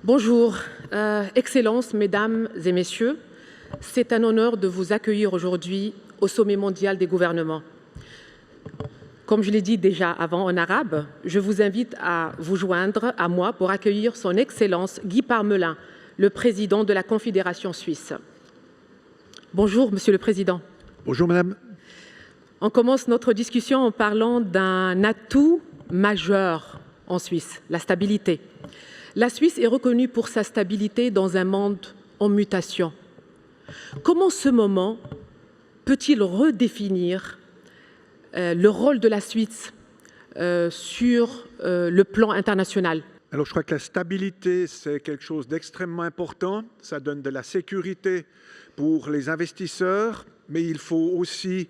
Bonjour, Excellences, Mesdames et Messieurs, c'est un honneur de vous accueillir aujourd'hui au sommet mondial des gouvernements. Comme je l'ai dit déjà avant en arabe, je vous invite à vous joindre à moi pour accueillir son Excellence Guy Parmelin, le président de la Confédération suisse. Bonjour, Monsieur le Président. Bonjour, Madame. On commence notre discussion en parlant d'un atout majeur en Suisse, la stabilité. La Suisse est reconnue pour sa stabilité dans un monde en mutation. Comment ce moment peut-il redéfinir le rôle de la Suisse sur le plan international? Alors, je crois que la stabilité, c'est quelque chose d'extrêmement important. Ça donne de la sécurité pour les investisseurs, mais il faut aussi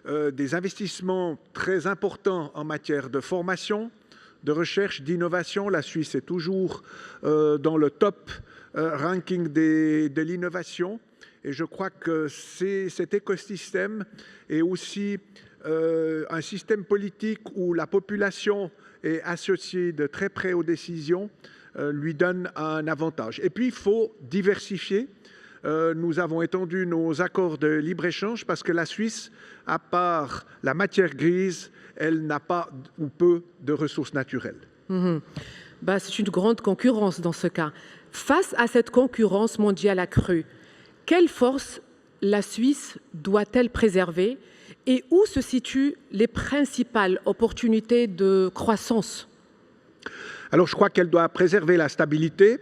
des investissements très importants en matière de formation, de recherche, d'innovation. La Suisse est toujours dans le top ranking de l'innovation. Et je crois que cet écosystème est aussi un système politique où la population est associée de très près aux décisions, lui donne un avantage. Et puis, il faut diversifier. Nous avons étendu nos accords de libre-échange parce que la Suisse, à part la matière grise, elle n'a pas ou peu de ressources naturelles. C'est une grande concurrence dans ce cas. Face à cette concurrence mondiale accrue, quelle force la Suisse doit-elle préserver et où se situent les principales opportunités de croissance? Alors, je crois qu'elle doit préserver la stabilité.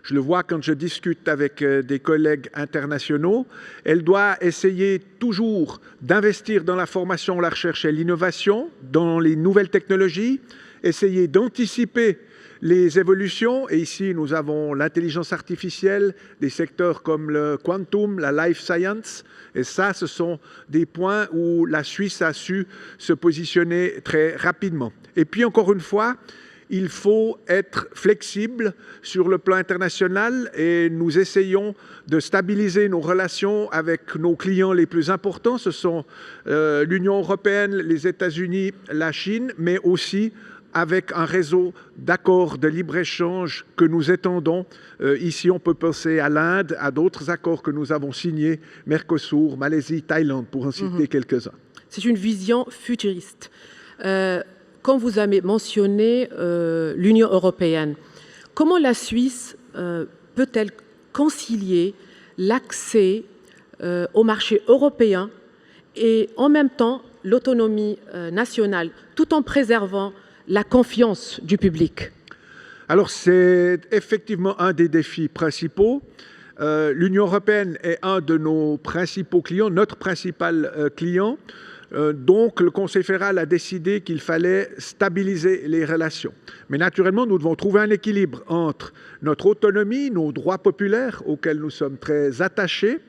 Je le vois quand je discute avec des collègues internationaux. Elle doit essayer toujours d'investir dans la formation, la recherche et l'innovation, dans les nouvelles technologies, essayer d'anticiper les évolutions. Et ici, nous avons l'intelligence artificielle, des secteurs comme le quantum, la life science. Et ça, ce sont des points où la Suisse a su se positionner très rapidement. Et puis, encore une fois, il faut être flexible sur le plan international et nous essayons de stabiliser nos relations avec nos clients les plus importants. Ce sont l'Union européenne, les États-Unis, la Chine, mais aussi avec un réseau d'accords de libre-échange que nous étendons. Ici, on peut penser à l'Inde, à d'autres accords que nous avons signés, Mercosur, Malaisie, Thaïlande, pour en citer quelques-uns. C'est une vision futuriste. Quand vous avez mentionné l'Union européenne, comment la Suisse peut-elle concilier l'accès au marché européen et en même temps l'autonomie nationale, tout en préservant la confiance du public? Alors, c'est effectivement un des défis principaux. L'Union européenne est un de nos principaux clients, notre principal client. Donc, le Conseil fédéral a décidé qu'il fallait stabiliser les relations. Mais naturellement, nous devons trouver un équilibre entre notre autonomie, nos droits populaires auxquels nous sommes très attachés,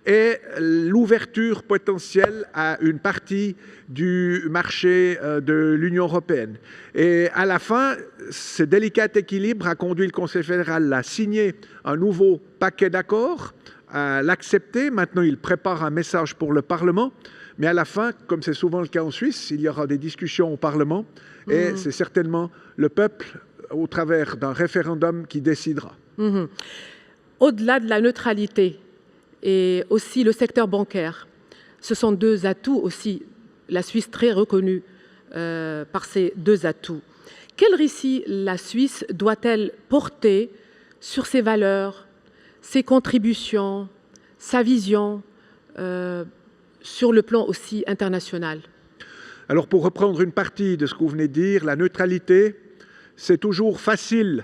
et l'ouverture potentielle à une partie du marché de l'Union européenne. Et à la fin, ce délicat équilibre a conduit le Conseil fédéral à signer un nouveau paquet d'accords, à l'accepter. Maintenant, il prépare un message pour le Parlement. Mais à la fin, comme c'est souvent le cas en Suisse, il y aura des discussions au Parlement et c'est certainement le peuple, au travers d'un référendum, qui décidera. Au-delà de la neutralité et aussi le secteur bancaire, ce sont deux atouts aussi, la Suisse très reconnue par ces deux atouts. Quel récit la Suisse doit-elle porter sur ses valeurs, ses contributions, sa vision sur le plan aussi international? Alors, pour reprendre une partie de ce que vous venez de dire, la neutralité, c'est toujours facile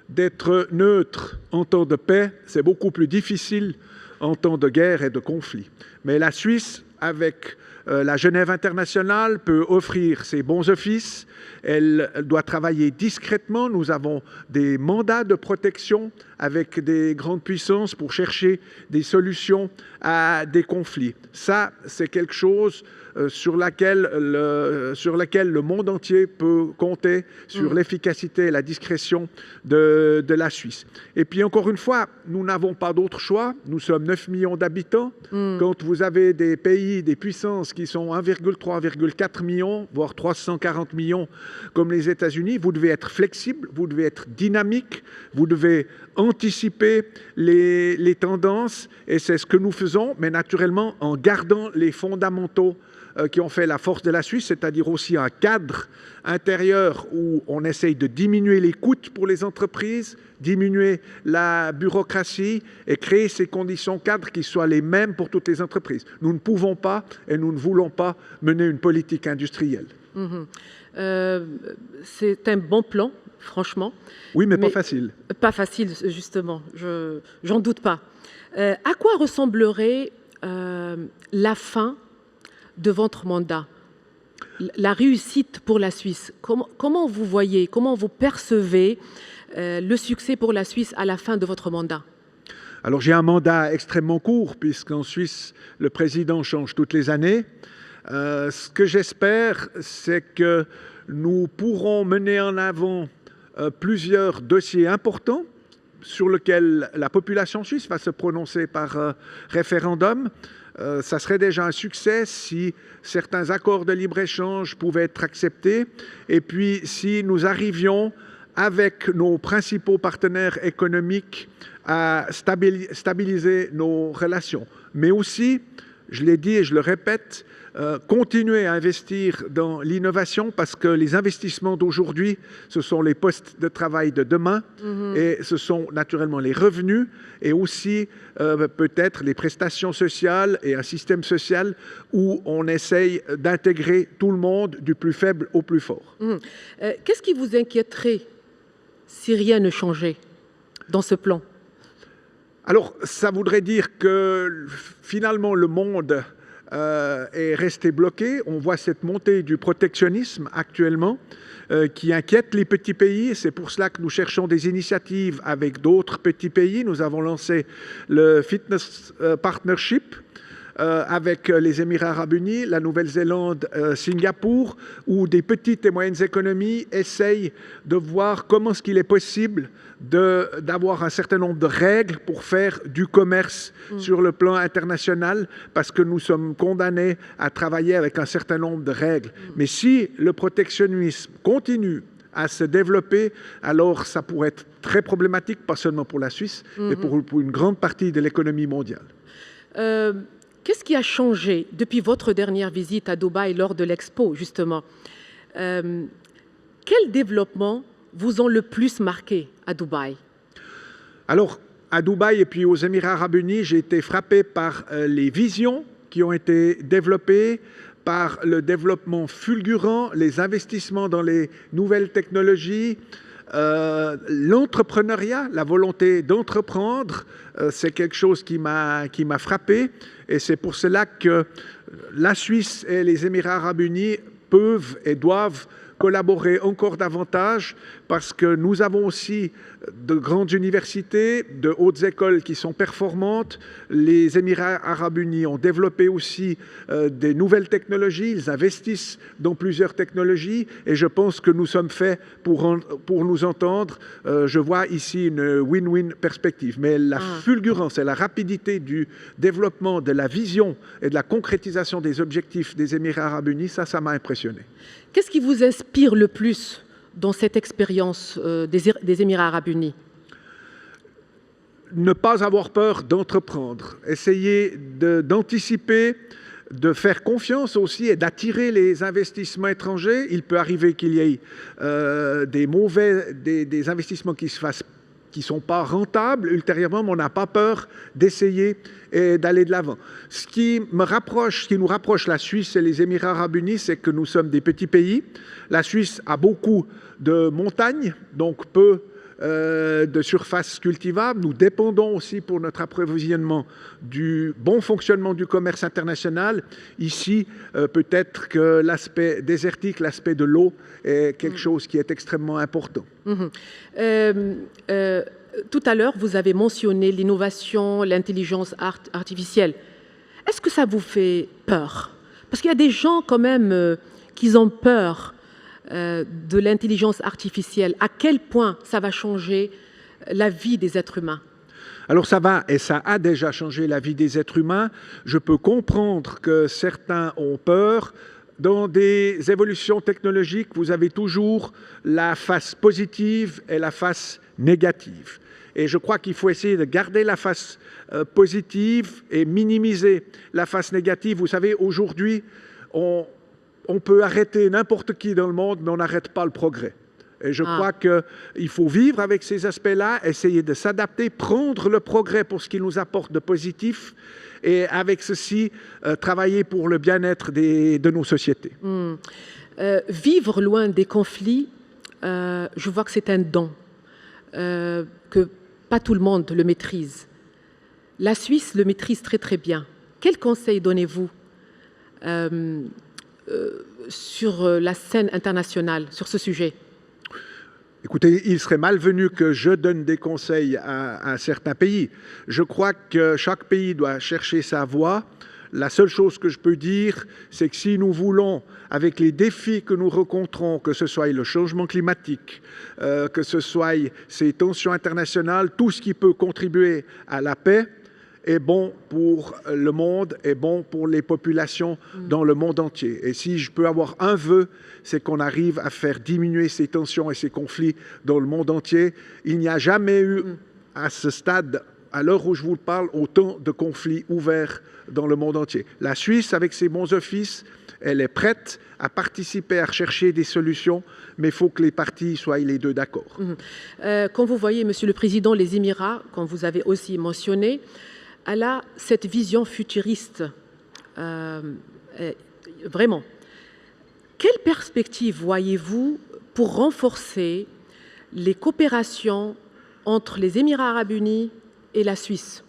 d'être neutre en temps de paix, c'est beaucoup plus difficile en temps de guerre et de conflit. Mais la Suisse, avec la Genève internationale, peut offrir ses bons offices. Elle doit travailler discrètement. Nous avons des mandats de protection avec des grandes puissances pour chercher des solutions à des conflits. Ça, c'est quelque chose sur laquelle le monde entier peut compter sur l'efficacité et la discrétion de la Suisse. Et puis encore une fois, nous n'avons pas d'autre choix. Nous sommes 9 millions d'habitants. Quand vous avez des pays, des puissances qui sont 1,3, 1,4 millions, voire 340 millions comme les États-Unis, vous devez être flexible, vous devez être dynamique, vous devez anticiper les tendances, et c'est ce que nous faisons, mais naturellement en gardant les fondamentaux qui ont fait la force de la Suisse, c'est-à-dire aussi un cadre intérieur où on essaye de diminuer les coûts pour les entreprises, diminuer la bureaucratie et créer ces conditions cadres qui soient les mêmes pour toutes les entreprises. Nous ne pouvons pas et nous ne voulons pas mener une politique industrielle. C'est un bon plan, franchement. Oui, mais pas facile. Pas facile, justement, j'en doute pas. À quoi ressemblerait la fin de votre mandat, la réussite pour la Suisse? Comment vous voyez, comment vous percevez le succès pour la Suisse à la fin de votre mandat? Alors j'ai un mandat extrêmement court, puisqu'en Suisse, le président change toutes les années. Ce que j'espère, c'est que nous pourrons mener en avant plusieurs dossiers importants sur lesquels la population suisse va se prononcer par référendum. Ça serait déjà un succès si certains accords de libre-échange pouvaient être acceptés, et puis si nous arrivions avec nos principaux partenaires économiques à stabiliser nos relations. Mais aussi, je l'ai dit et je le répète, continuer à investir dans l'innovation, parce que les investissements d'aujourd'hui, ce sont les postes de travail de demain, et ce sont naturellement les revenus et aussi peut-être les prestations sociales et un système social où on essaye d'intégrer tout le monde, du plus faible au plus fort. Qu'est-ce qui vous inquiéterait si rien ne changeait dans ce plan? Alors, ça voudrait dire que finalement le monde est resté bloqué. On voit cette montée du protectionnisme actuellement qui inquiète les petits pays. C'est pour cela que nous cherchons des initiatives avec d'autres petits pays. Nous avons lancé le Fitness Partnership avec les Émirats arabes unis, la Nouvelle-Zélande, Singapour, où des petites et moyennes économies essayent de voir comment est-ce qu'il est possible d'avoir un certain nombre de règles pour faire du commerce sur le plan international, parce que nous sommes condamnés à travailler avec un certain nombre de règles. Mais si le protectionnisme continue à se développer, alors ça pourrait être très problématique, pas seulement pour la Suisse, mais pour une grande partie de l'économie mondiale. Qu'est-ce qui a changé depuis votre dernière visite à Dubaï lors de l'Expo, justement? Quels développements vous ont le plus marqué à Dubaï? Alors, à Dubaï et puis aux Émirats arabes unis, j'ai été frappé par les visions qui ont été développées, par le développement fulgurant, les investissements dans les nouvelles technologies, l'entrepreneuriat, la volonté d'entreprendre, c'est quelque chose qui m'a frappé, et c'est pour cela que la Suisse et les Émirats arabes unis peuvent et doivent collaborer encore davantage, parce que nous avons aussi de grandes universités, de hautes écoles qui sont performantes. Les Émirats arabes unis ont développé aussi des nouvelles technologies, ils investissent dans plusieurs technologies, et je pense que nous sommes faits pour nous entendre. Je vois ici une win-win perspective, mais la fulgurance et la rapidité du développement de la vision et de la concrétisation des objectifs des Émirats arabes unis, ça m'a impressionné. Qu'est-ce qui vous inspire le plus dans cette expérience des Émirats arabes unis? Ne pas avoir peur d'entreprendre, essayer d'anticiper, de faire confiance aussi et d'attirer les investissements étrangers. Il peut arriver qu'il y ait des investissements qui se fassent, qui ne sont pas rentables ultérieurement, mais on n'a pas peur d'essayer et d'aller de l'avant. Ce qui nous rapproche la Suisse et les Émirats arabes unis, c'est que nous sommes des petits pays. La Suisse a beaucoup de montagnes, donc peu de surfaces cultivables. Nous dépendons aussi pour notre approvisionnement du bon fonctionnement du commerce international. Ici, peut-être que l'aspect désertique, l'aspect de l'eau est quelque chose qui est extrêmement important. Tout à l'heure, vous avez mentionné l'innovation, l'intelligence artificielle. Est-ce que ça vous fait peur? Parce qu'il y a des gens quand même qui ont peur de l'intelligence artificielle. À quel point ça va changer la vie des êtres humains? Alors ça va, et ça a déjà changé la vie des êtres humains. Je peux comprendre que certains ont peur. Dans des évolutions technologiques, vous avez toujours la face positive et la face négative. Et je crois qu'il faut essayer de garder la face positive et minimiser la face négative. Vous savez, aujourd'hui, on peut arrêter n'importe qui dans le monde, mais on n'arrête pas le progrès. Et je crois qu'il faut vivre avec ces aspects-là, essayer de s'adapter, prendre le progrès pour ce qu'il nous apporte de positif, et avec ceci, travailler pour le bien-être de nos sociétés. Vivre loin des conflits, je vois que c'est un don, que pas tout le monde le maîtrise. La Suisse le maîtrise très très bien. Quels conseils donnez-vous sur la scène internationale, sur ce sujet? Écoutez, il serait malvenu que je donne des conseils à certains pays. Je crois que chaque pays doit chercher sa voie. La seule chose que je peux dire, c'est que si nous voulons, avec les défis que nous rencontrons, que ce soit le changement climatique, que ce soit ces tensions internationales, tout ce qui peut contribuer à la paix, est bon pour le monde, est bon pour les populations dans le monde entier. Et si je peux avoir un vœu, c'est qu'on arrive à faire diminuer ces tensions et ces conflits dans le monde entier. Il n'y a jamais eu, à ce stade, à l'heure où je vous parle, autant de conflits ouverts dans le monde entier. La Suisse, avec ses bons offices, elle est prête à participer, à rechercher des solutions, mais il faut que les parties soient les deux d'accord. Quand vous voyez, Monsieur le Président, les Émirats, comme vous avez aussi mentionné, elle a cette vision futuriste, vraiment. Quelle perspective voyez-vous pour renforcer les coopérations entre les Émirats arabes unis et la Suisse?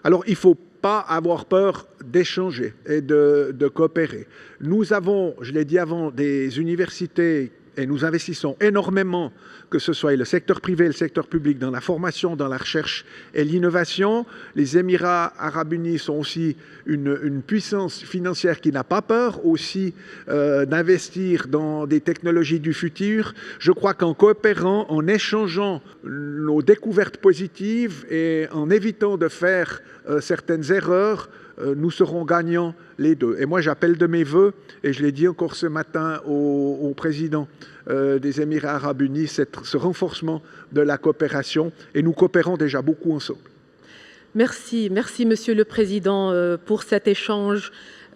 Alors, il ne faut pas avoir peur d'échanger et de coopérer. Nous avons, je l'ai dit avant, des universités et nous investissons énormément, que ce soit le secteur privé et le secteur public, dans la formation, dans la recherche et l'innovation. Les Émirats arabes unis sont aussi une puissance financière qui n'a pas peur aussi d'investir dans des technologies du futur. Je crois qu'en coopérant, en échangeant nos découvertes positives et en évitant de faire certaines erreurs, nous serons gagnants les deux. Et moi, j'appelle de mes voeux, et je l'ai dit encore ce matin au président des Émirats arabes unis, ce renforcement de la coopération, et nous coopérons déjà beaucoup ensemble. Merci, merci Monsieur le Président pour cet échange.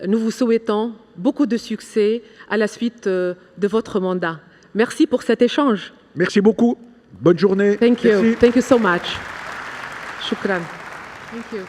Nous vous souhaitons beaucoup de succès à la suite de votre mandat. Merci pour cet échange. Merci beaucoup. Bonne journée. Thank you. Merci. Thank you so much. Shukran. Thank you.